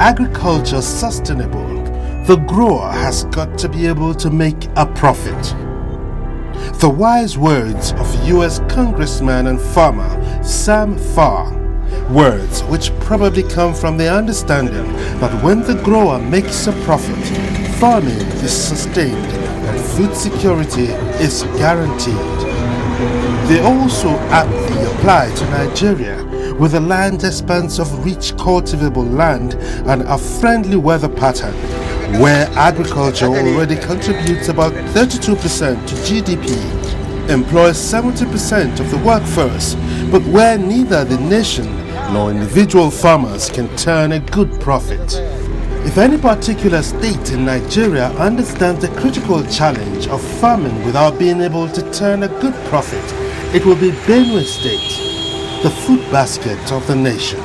agriculture sustainable, the grower has got to be able to make a profit. The wise words of US Congressman and farmer Sam Farr, words which probably come from the understanding that when the grower makes a profit, farming is sustained and food security is guaranteed. They also aptly apply to Nigeria, with a land expanse of rich cultivable land and a friendly weather pattern, where agriculture already contributes about 32% to GDP, employs 70% of the workforce, but where neither the nation nor individual farmers can turn a good profit. If any particular state in Nigeria understands the critical challenge of farming without being able to turn a good profit, it will be Benue State, the food basket of the nation.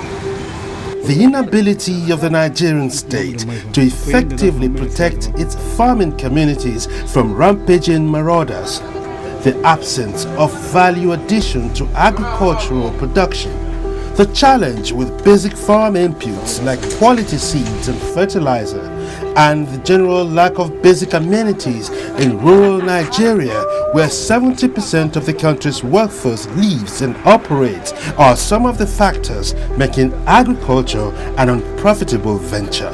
The inability of the Nigerian state to effectively protect its farming communities from rampaging marauders, the absence of value addition to agricultural production, the challenge with basic farm inputs like quality seeds and fertilizer, and the general lack of basic amenities in rural Nigeria, where 70% of the country's workforce lives and operates, are some of the factors making agriculture an unprofitable venture.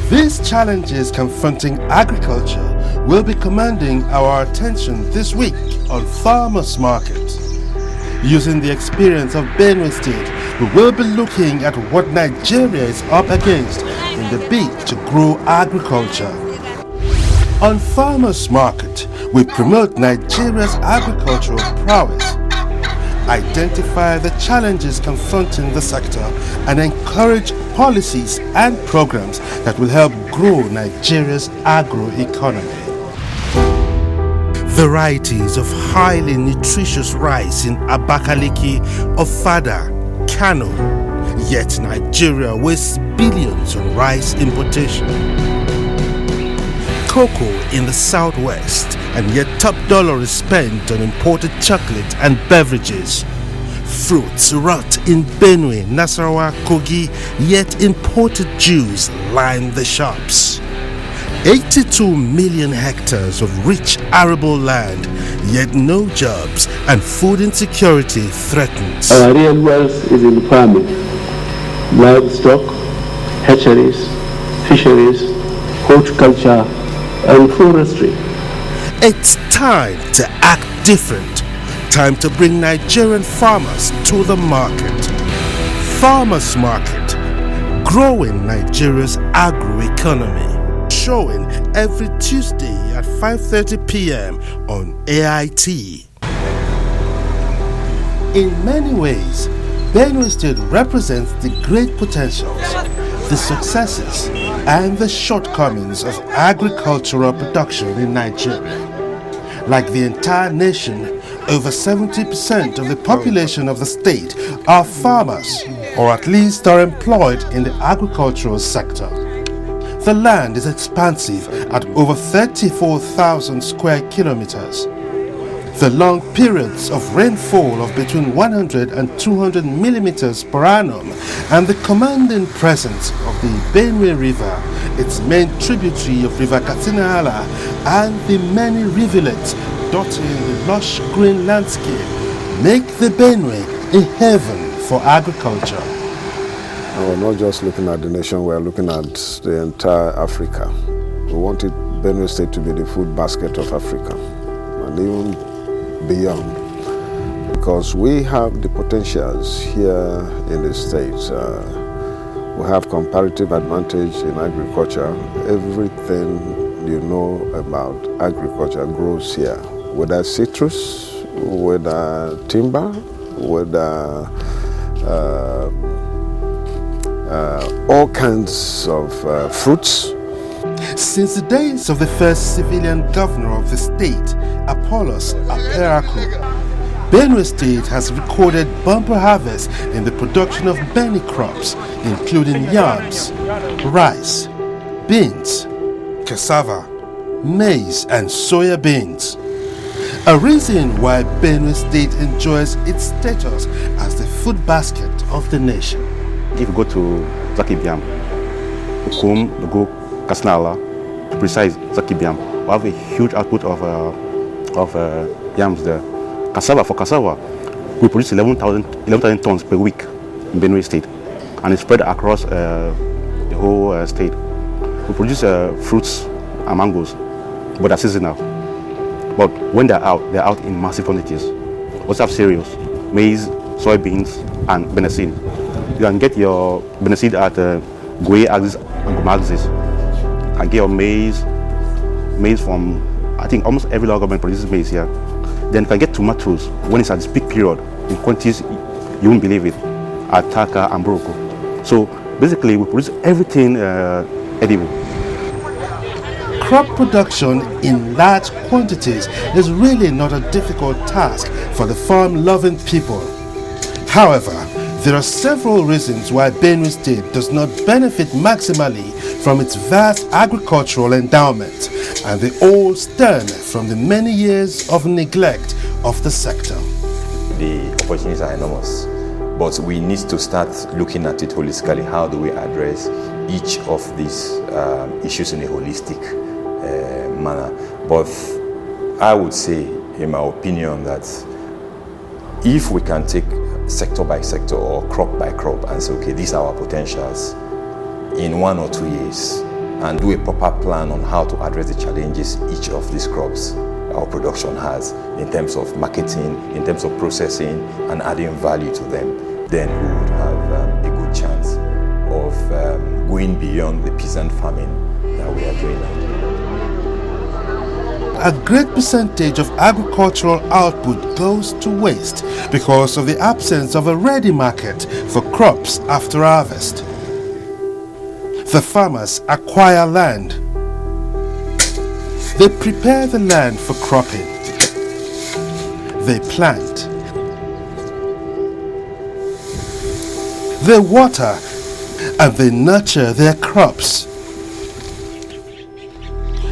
These challenges confronting agriculture will be commanding our attention this week on Farmers Market. Using the experience of Benue State, we will be looking at what Nigeria is up against in the bid to grow agriculture. On Farmers Market, we promote Nigeria's agricultural prowess, identify the challenges confronting the sector, and encourage policies and programs that will help grow Nigeria's agro-economy. Varieties of highly nutritious rice in Abakaliki, Ofada, Kano, yet Nigeria wastes billions on rice importation. Cocoa in the southwest, and yet top dollar is spent on imported chocolate and beverages. Fruits rot in Benue, Nasarawa, Kogi, yet imported juice line the shops. 82 million hectares of rich arable land, yet no jobs, and food insecurity threatens. Our real wealth is in farming, livestock, hatcheries, fisheries, horticulture, and forestry. It's time to act different. Time to bring Nigerian farmers to the market. Farmers Market, growing Nigeria's agro-economy. Showing every Tuesday at 5:30 p.m. on AIT. In many ways, Benue State represents the great potentials, the successes, and the shortcomings of agricultural production in Nigeria. Like the entire nation, over 70% of the population of the state are farmers, or at least are employed in the agricultural sector. The land is expansive at over 34,000 square kilometers. The long periods of rainfall of between 100 and 200 millimeters per annum, and the commanding presence of the Benue River, its main tributary of River Katsina-Ala, and the many rivulets dotting the lush green landscape, make the Benue a heaven for agriculture. We're not just looking at the nation, we're looking at the entire Africa. We wanted Benue State to be the food basket of Africa, and even beyond, because we have the potentials here in the state. We have comparative advantage in agriculture. Everything you know about agriculture grows here, whether citrus, whether timber, whether all kinds of fruits. Since the days of the first civilian governor of the state, Apollos Aperaku, Benue State has recorded bumper harvests in the production of many crops, including yams, rice, beans, cassava, maize, and soya beans. A reason why Benue State enjoys its status as the food basket of the nation. If you go to Zaki Biam, Ukum, Nugu, Kasnala, to precise Zakibiam. We have a huge output of yams there. For cassava, we produce 11,000 tons per week in Benue State, and it's spread across the whole state. We produce fruits and mangoes, but they're seasonal. But when they're out in massive quantities. We also have cereals, maize, soybeans, and benacine. You can get your benacine at Gwe axis and Goma axis. You can get your maize from, I think almost every local government produces maize here. Then you can get tomatoes when it's at this peak period in quantities you won't believe it, at Taka and Boroko. So basically we produce everything edible. Crop production in large quantities is really not a difficult task for the farm-loving people. However, there are several reasons why Benue State does not benefit maximally from its vast agricultural endowment, and they all stem from the many years of neglect of the sector. The opportunities are enormous, but we need to start looking at it holistically. How do we address each of these issues in a holistic manner? But I would say, in my opinion, that if we can take sector by sector or crop by crop and say, okay, these are our potentials in 1 or 2 years, and do a proper plan on how to address the challenges each of these crops our production has in terms of marketing, in terms of processing and adding value to them, then we would have a good chance of going beyond the peasant farming that we are doing now. A great percentage of agricultural output goes to waste because of the absence of a ready market for crops after harvest. The farmers acquire land. They prepare the land for cropping. They plant. They water and they nurture their crops.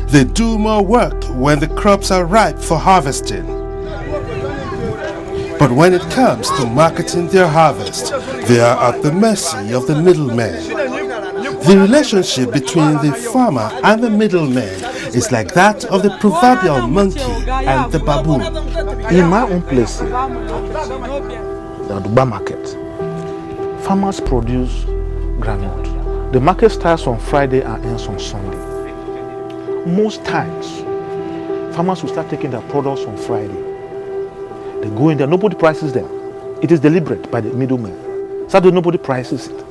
They do more work when the crops are ripe for harvesting. But when it comes to marketing their harvest, they are at the mercy of the middlemen. The relationship between the farmer and the middlemen is like that of the proverbial monkey and the baboon. In my own place, the Dubai market, farmers produce groundnut. The market starts on Friday and ends on Sunday. Most times, farmers will start taking their products on Friday. They go in there, nobody prices them. It is deliberate by the middlemen. Saturday, nobody prices it.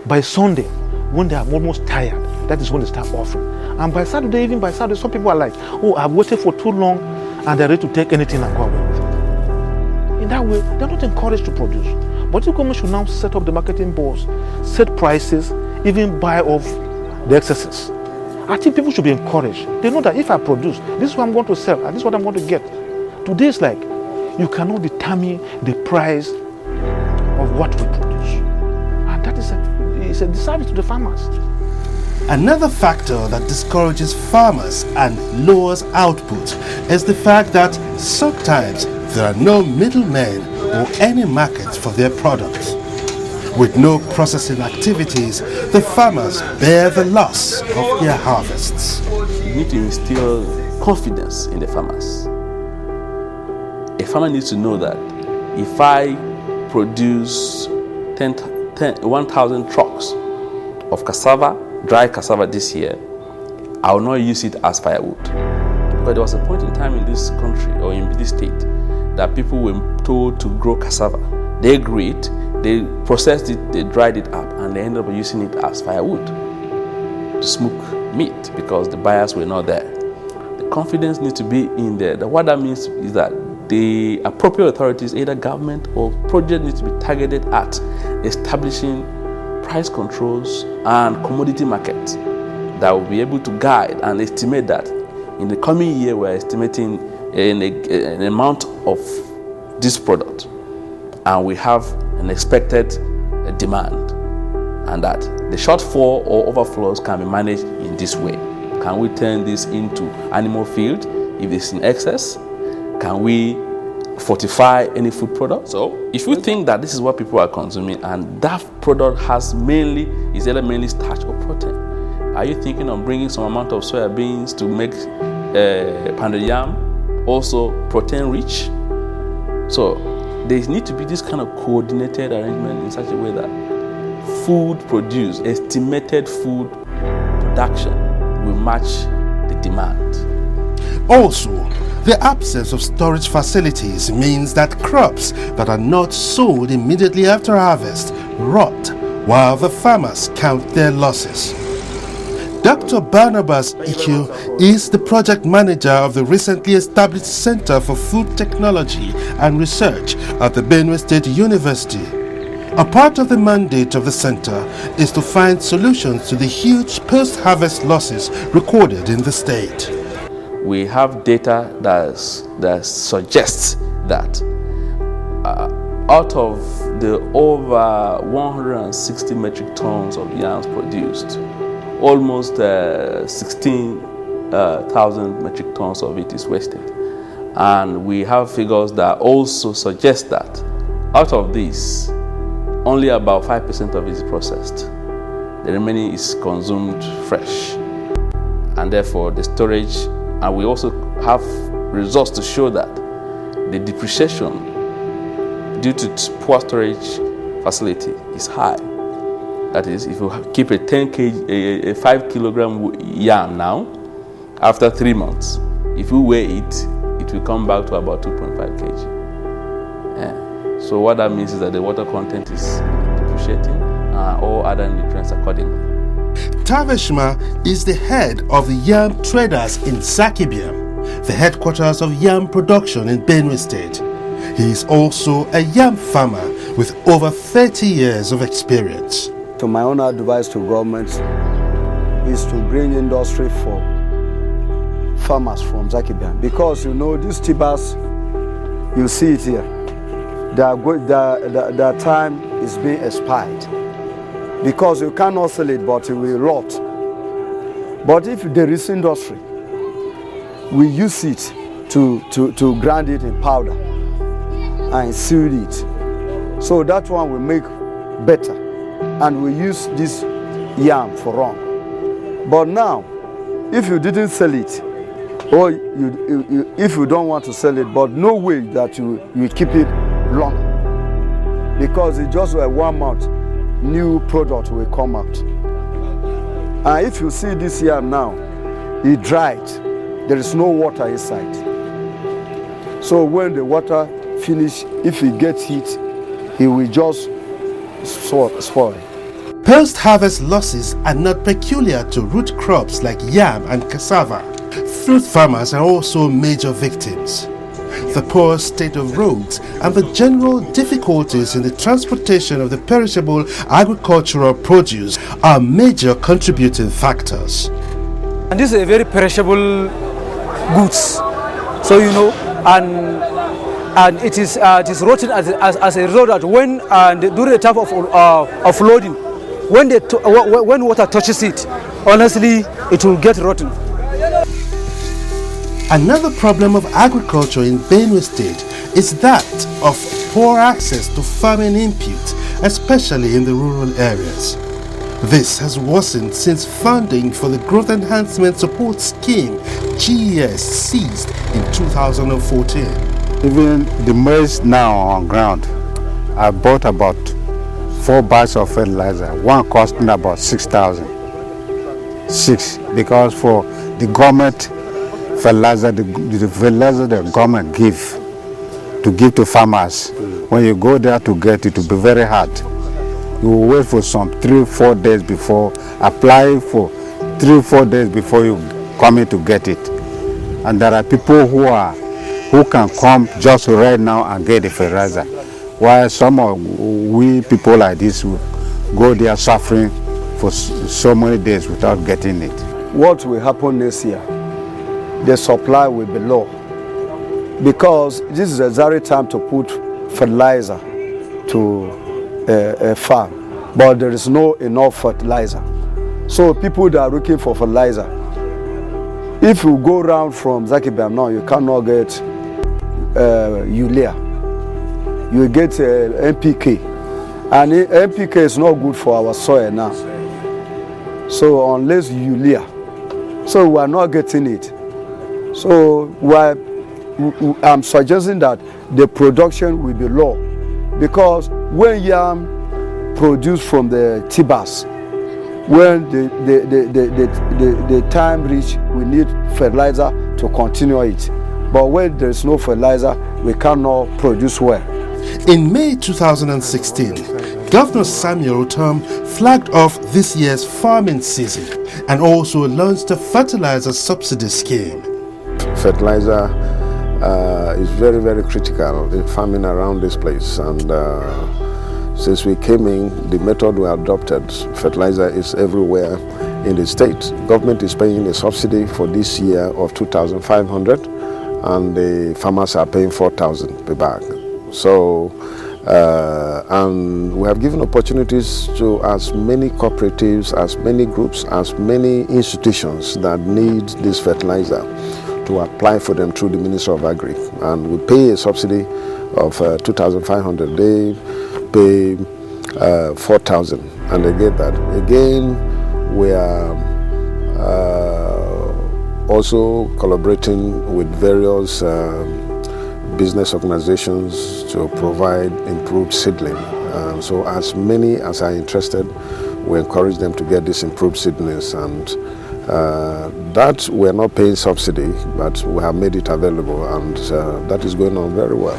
By Sunday, when they are almost tired, that is when they start offering. And by Saturday, even by Saturday, some people are like, oh, I've waited for too long, and they're ready to take anything and go away with it. In that way, they're not encouraged to produce. But the government should now set up the marketing boards, set prices, even buy off the excesses. I think people should be encouraged. They know that if I produce, this is what I'm going to sell, and this is what I'm going to get. Today is like, you cannot determine the price of what we produce. And that is a disservice to the farmers. Another factor that discourages farmers and lowers output is the fact that sometimes there are no middlemen or any markets for their products. With no processing activities, the farmers bear the loss of their harvests. You need to instill confidence in the farmers. A farmer needs to know that if I produce 1,000 trucks of cassava, dry cassava this year, I will not use it as firewood. But there was a point in time in this country or in this state that people were told to grow cassava. They grew it, they processed it, they dried it up, and they ended up using it as firewood to smoke meat because the buyers were not there. The confidence needs to be in there. What that means is that the appropriate authorities, either government or project, need to be targeted at establishing price controls and commodity markets that will be able to guide and estimate that in the coming year we're estimating an amount of this product and we have an expected demand, and that the shortfall or overflows can be managed in this way. Can we turn this into animal feed if it's in excess? Can we fortify any food product? So if you think that this is what people are consuming and that product has is either mainly starch or protein, Are you thinking of bringing some amount of soya beans to make pounded yam, also protein rich? So there need to be this kind of coordinated arrangement in such a way that food produced, estimated food production will match the demand. Also, the absence of storage facilities means that crops that are not sold immediately after harvest rot while the farmers count their losses. Dr. Barnabas Ikyo is the project manager of the recently established Center for Food Technology and Research at the Benue State University. A part of the mandate of the center is to find solutions to the huge post-harvest losses recorded in the state. We have data that suggests that out of the over 160 metric tons of yams produced, almost 16,000 metric tons of it is wasted. And we have figures that also suggest that out of this, only about 5% of it is processed. The remaining is consumed fresh. And therefore the storage, and we also have results to show that the depreciation due to poor storage facility is high. That is, if you keep a 5 kilogram yam now, after 3 months, if you weigh it, it will come back to about 2.5 kg. Yeah. So what that means is that the water content is depreciating, all other nutrients accordingly. Taveshma is the head of the yam traders in Zakibiam, the headquarters of yam production in Benue State. He is also a yam farmer with over 30 years of experience. So my own advice to government is to bring industry for farmers from Zakibiam, because you know these tubers, you see it here, their time is being expired, because you cannot sell it, but it will rot. But if there is industry, we use it to grind it in powder and seal it. So that one will make better, and we use this yam for run. But now, if you didn't sell it, or if you don't want to sell it, but no way that you keep it long, because it's just a 1 month, new product will come out. And if you see this yam now, it dried. There is no water inside. So when the water finish, if it gets heat, it will just spoil. Post-harvest losses are not peculiar to root crops like yam and cassava. Fruit farmers are also major victims. The poor state of roads and the general difficulties in the transportation of the perishable agricultural produce are major contributing factors. And this is a very perishable goods, so you know, and it is rotten as a result that when during the time of loading, when water touches it, honestly, it will get rotten. Another problem of agriculture in Benue State is that of poor access to farming inputs, especially in the rural areas. This has worsened since funding for the Growth Enhancement Support Scheme (GES) ceased in 2014. Even the maize now on ground, I bought about 4 bags of fertilizer, one costing about 6,000. Because for the government fertilizer, the fertilizer the government give to farmers, when you go there to get it, will be very hard. You will wait for some 3-4 days before, apply for 3-4 days before you come in to get it. And there are people who can come just right now and get the fertilizer, while some of we people like this will go there suffering for so many days without getting it. What will happen next year? The supply will be low, because this is the very time to put fertilizer to a farm, but there is no enough fertilizer. So people that are looking for fertilizer, if you go around from Zakibiam now, you cannot get urea. You get NPK, and NPK is not good for our soil now. So unless urea, so we are not getting it. So I'm suggesting that the production will be low, because when yam produced from the tubers, when the time reach, we need fertilizer to continue it. But when there is no fertilizer, we cannot produce well. In May 2016, Governor Samuel Otom flagged off this year's farming season and also launched a fertilizer subsidy scheme. Fertilizer is very, very critical in farming around this place, and since we came in, the method we adopted, fertilizer is everywhere in the state. Government is paying a subsidy for this year of 2,500, and the farmers are paying 4,000 per bag. So, and we have given opportunities to as many cooperatives, as many groups, as many institutions that need this fertilizer to apply for them through the Ministry of Agri. And we pay a subsidy of 2,500. They pay 4,000, and they get that. Again, we are also collaborating with various business organizations to provide improved seedling. So as many as are interested, we encourage them to get this improved seedlings, and that we're not paying subsidy, but we have made it available, and that is going on very well.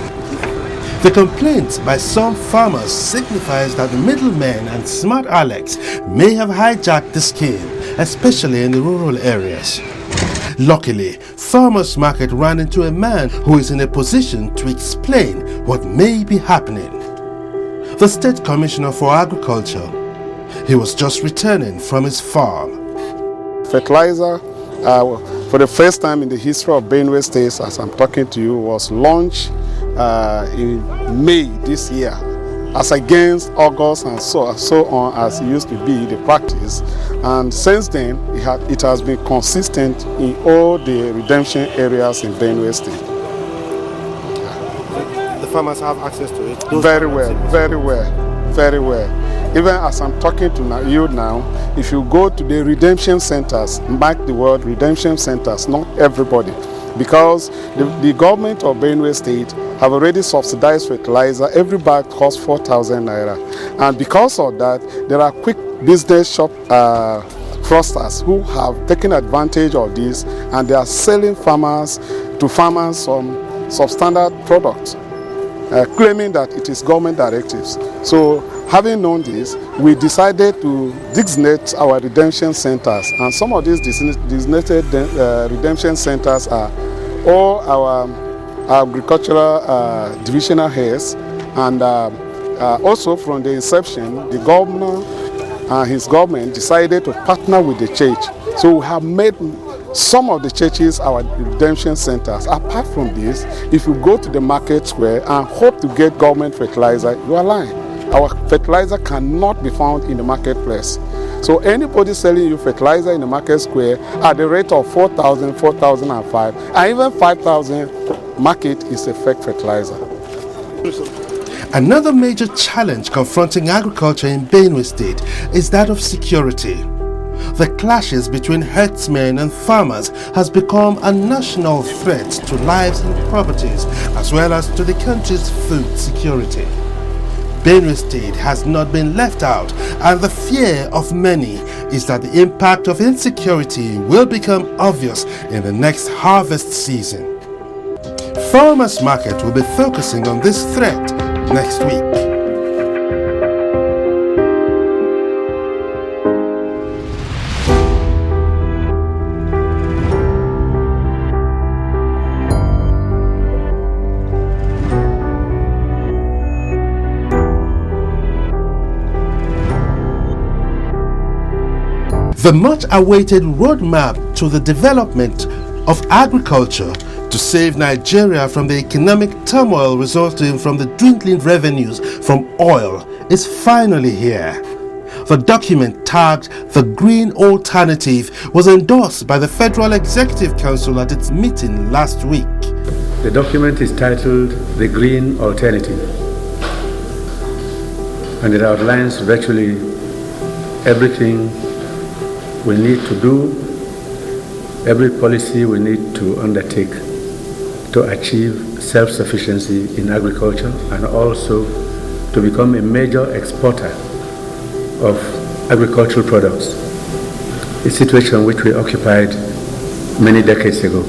The complaint by some farmers signifies that middlemen and smart Alex may have hijacked the scheme, especially in the rural areas. Luckily, Farmers Market ran into a man who is in a position to explain what may be happening. The State Commissioner for Agriculture. He was just returning from his farm. Fertilizer, for the first time in the history of Benue State, as I'm talking to you, was launched in May this year, as against August and so on, as it used to be the practice. And since then, it has been consistent in all the redemption areas in Benue State. The farmers have access to it? Very well, very well, very well. Even as I'm talking to you now, if you go to the redemption centers, mark the word redemption centers, not everybody, because the government of Benue State have already subsidized fertilizer. Every bag costs 4,000 naira. And because of that, there are quick business shop fraudsters who have taken advantage of this, and they are selling to farmers some substandard products, claiming that it is government directives. So having known this, we decided to designate our redemption centers, and some of these designated redemption centers are all our agricultural divisional heads, and also from the inception, the governor and his government decided to partner with the church. So we have made some of the churches our redemption centers. Apart from this, if you go to the market square and hope to get government fertilizer, you are lying. Our fertilizer cannot be found in the marketplace. So anybody selling you fertilizer in the market square at the rate of 4,000, 4,005, and even 5,000, market is a fake fertilizer. Another major challenge confronting agriculture in Benue State is that of security. The clashes between herdsmen and farmers has become a national threat to lives and properties, as well as to the country's food security. Benue State has not been left out, and the fear of many is that the impact of insecurity will become obvious in the next harvest season. Farmers Market will be focusing on this threat next week. The much-awaited roadmap to the development of agriculture to save Nigeria from the economic turmoil resulting from the dwindling revenues from oil is finally here. The document, tagged The Green Alternative, was endorsed by the Federal Executive Council at its meeting last week. The document is titled The Green Alternative, and it outlines virtually everything we need to do, every policy we need to undertake to achieve self-sufficiency in agriculture and also to become a major exporter of agricultural products, a situation which we occupied many decades ago.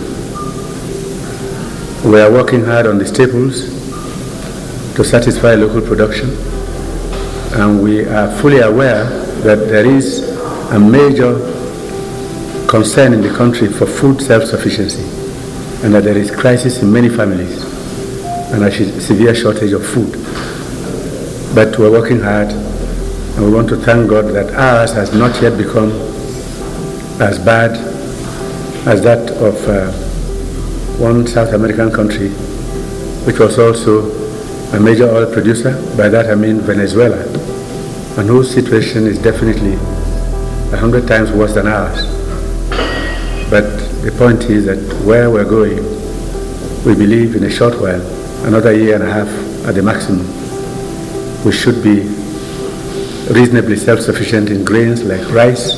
We are working hard on the staples to satisfy local production, and we are fully aware that there is a major concern in the country for food self-sufficiency, and that there is crisis in many families and a severe shortage of food. But we're working hard, and we want to thank God that ours has not yet become as bad as that of one South American country, which was also a major oil producer. By that I mean Venezuela, and whose situation is definitely 100 times worse than ours. But the point is that where we're going, we believe in a short while, another year and a half at the maximum, we should be reasonably self-sufficient in grains like rice,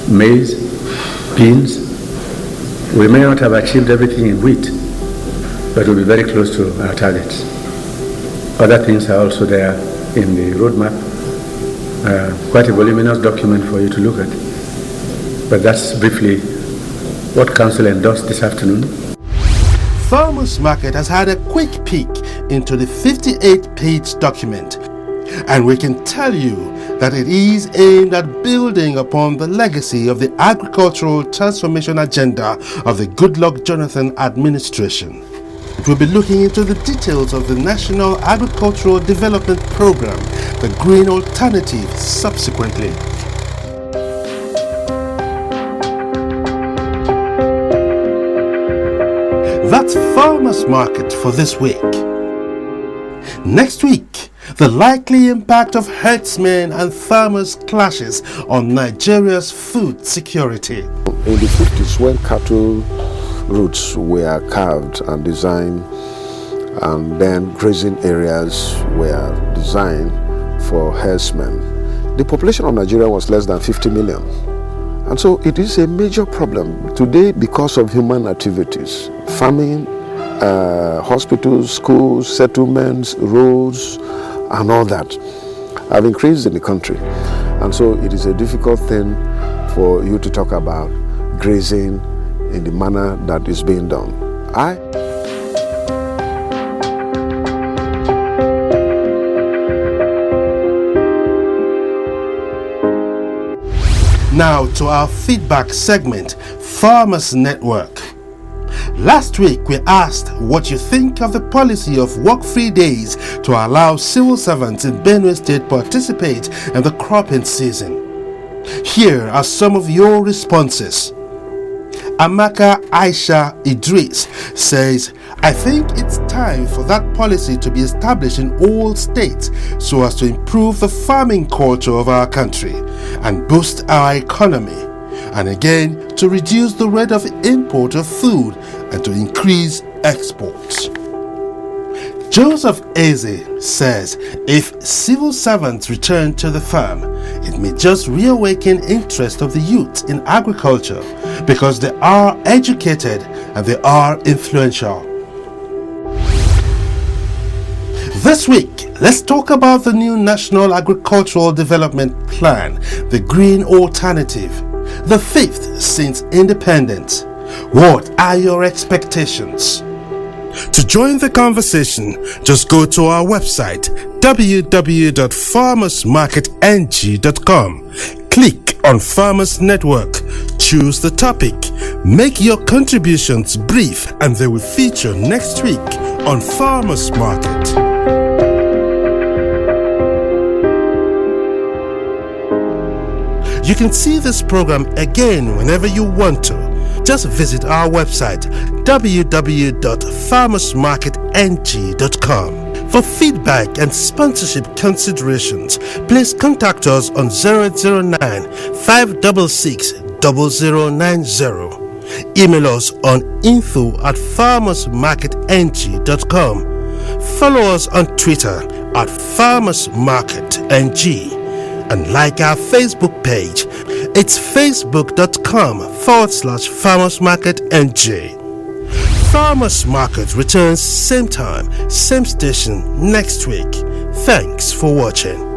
maize, beans. We may not have achieved everything in wheat, but we'll be very close to our targets. Other things are also there in the roadmap, quite a voluminous document for you to look at. But that's briefly what Council endorsed this afternoon. Farmers Market has had a quick peek into the 58-page document, and we can tell you that it is aimed at building upon the legacy of the agricultural transformation agenda of the Goodluck Jonathan administration. We'll be looking into the details of the National Agricultural Development Program, the Green Alternative, subsequently. That's Farmers Market for this week. Next week, the likely impact of herdsmen and farmers' clashes on Nigeria's food security. In the 50s, when cattle routes were carved and designed, and then grazing areas were designed for herdsmen, the population of Nigeria was less than 50 million. And so it is a major problem today because of human activities, farming, hospitals, schools, settlements, roads, and all that have increased in the country. And so it is a difficult thing for you to talk about grazing in the manner that is being done. Now to our feedback segment, Farmers Network. Last week we asked what you think of the policy of work-free days to allow civil servants in Benue State participate in the cropping season. Here are some of your responses. Amaka Aisha Idris says, I think it's time for that policy to be established in all states so as to improve the farming culture of our country and boost our economy, and again to reduce the rate of import of food and to increase exports. Joseph Eze says if civil servants return to the farm, it may just reawaken interest of the youth in agriculture because they are educated and they are influential. This week, let's talk about the new National Agricultural Development Plan, the Green Alternative, the 5th since independence. What are your expectations? To join the conversation, just go to our website www.farmersmarketng.com. Click on Farmers Network, choose the topic, make your contributions brief, and they will feature next week on Farmers Market. You can see this program again whenever you want to. Just visit our website www.farmersmarketng.com. For feedback and sponsorship considerations, please contact us on 009-566-0090. Email us on info@farmersmarketng.com. Follow us on Twitter @farmersmarketng. And like our Facebook page It's facebook.com/farmersmarketnj. Farmers Market returns same time, same station next week. Thanks for watching.